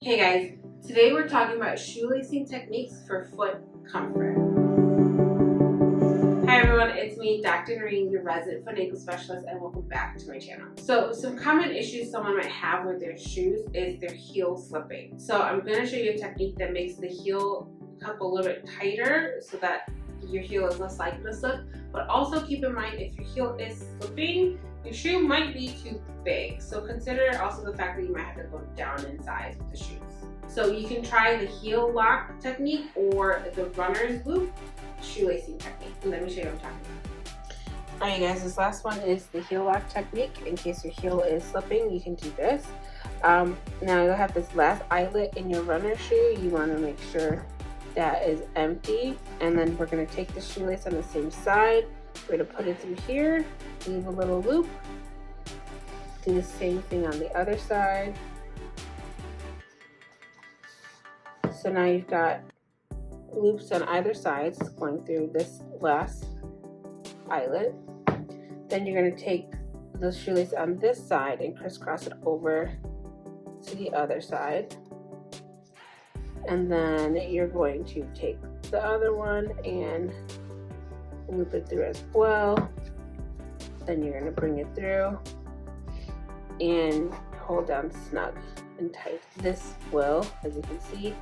Hey guys, today we're talking about shoelacing techniques for foot comfort. Hi everyone, it's me, Dr. Nooreen, your resident foot and ankle specialist, and welcome back to my channel. So some common issues someone might have with their shoes is their heel slipping. So I'm going to show you a technique that makes the heel cup a little bit tighter so that your heel is less likely to slip. But also keep in mind, if your heel is slipping, your shoe might be too big. So consider also the fact that you might have to go down in size with the shoes. So you can try the heel lock technique or the runner's loop shoelacing technique. Let me show you what I'm talking about. Alright guys, this last one is the heel lock technique. In case your heel is slipping, you can do this. Now you'll have this last eyelet in your runner shoe. You want to make sure that is empty, and then we're going to take the shoelace on the same side. We're going to put it through here, leave a little loop, do the same thing on the other side. So now you've got loops on either side going through this last eyelet. Then you're going to take the shoelace on this side and crisscross it over to the other side. And then you're going to take the other one and loop it through as well. Then you're going to bring it through and hold down snug and tight. This will, as you can see,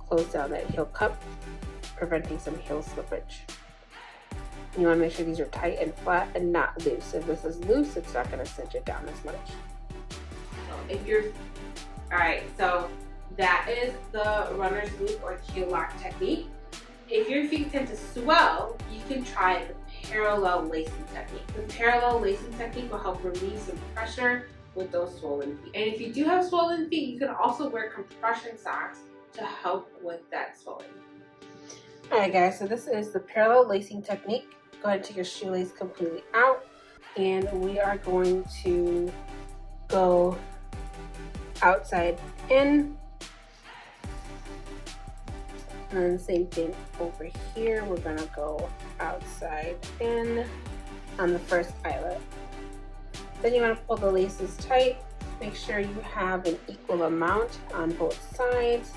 close down that heel cup, preventing some heel slippage. You want to make sure these are tight and flat and not loose. If this is loose, it's not going to cinch it down as much. If you're, alright, so that is the runner's loop or heel lock technique. If your feet tend to swell, you can try the parallel lacing technique. The parallel lacing technique will help relieve some pressure with those swollen feet. And if you do have swollen feet, you can also wear compression socks to help with that swelling. Alright guys, so this is the parallel lacing technique. Go ahead and take your shoelace completely out, and we are going to go outside in. And then same thing over here, we're gonna go outside in on the first eyelet. Then you wanna pull the laces tight. Make sure you have an equal amount on both sides.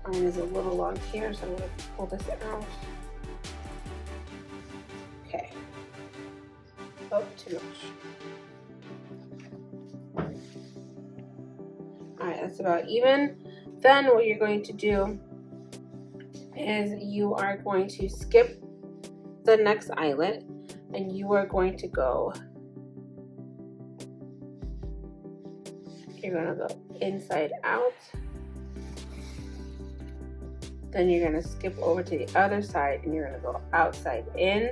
Mine is a little long here, so I'm gonna pull this out. Okay. Oh, too much. Alright, that's about even. Then what you're going to do is you are going to skip the next eyelet and you are going to go, you're going to go inside out, then you're going to skip over to the other side and you're going to go outside in,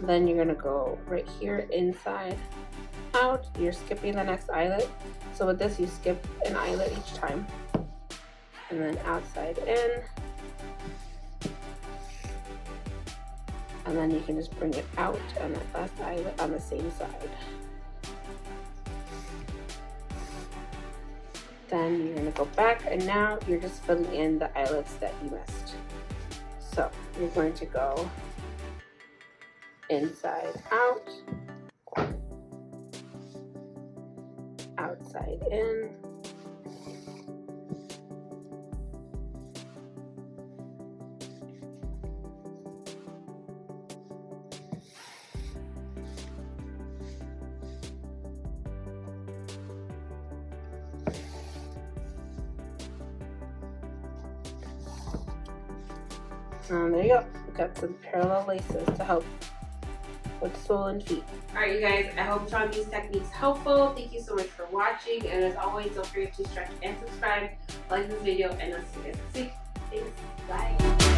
then you're going to go right here inside out. You're skipping the next eyelet. So with this, you skip an eyelet each time, and then outside in, and then you can just bring it out on that last eyelet on the same side. Then you're going to go back, and now you're just filling in the eyelets that you missed. So you're going to go inside out, outside in, and there you go. We've got some parallel laces to help with swollen feet. Alright you guys, I hope you found these techniques helpful. Thank you so much for watching, and as always, don't forget to stretch and subscribe, like this video, and I'll see you guys next week. Thanks, bye.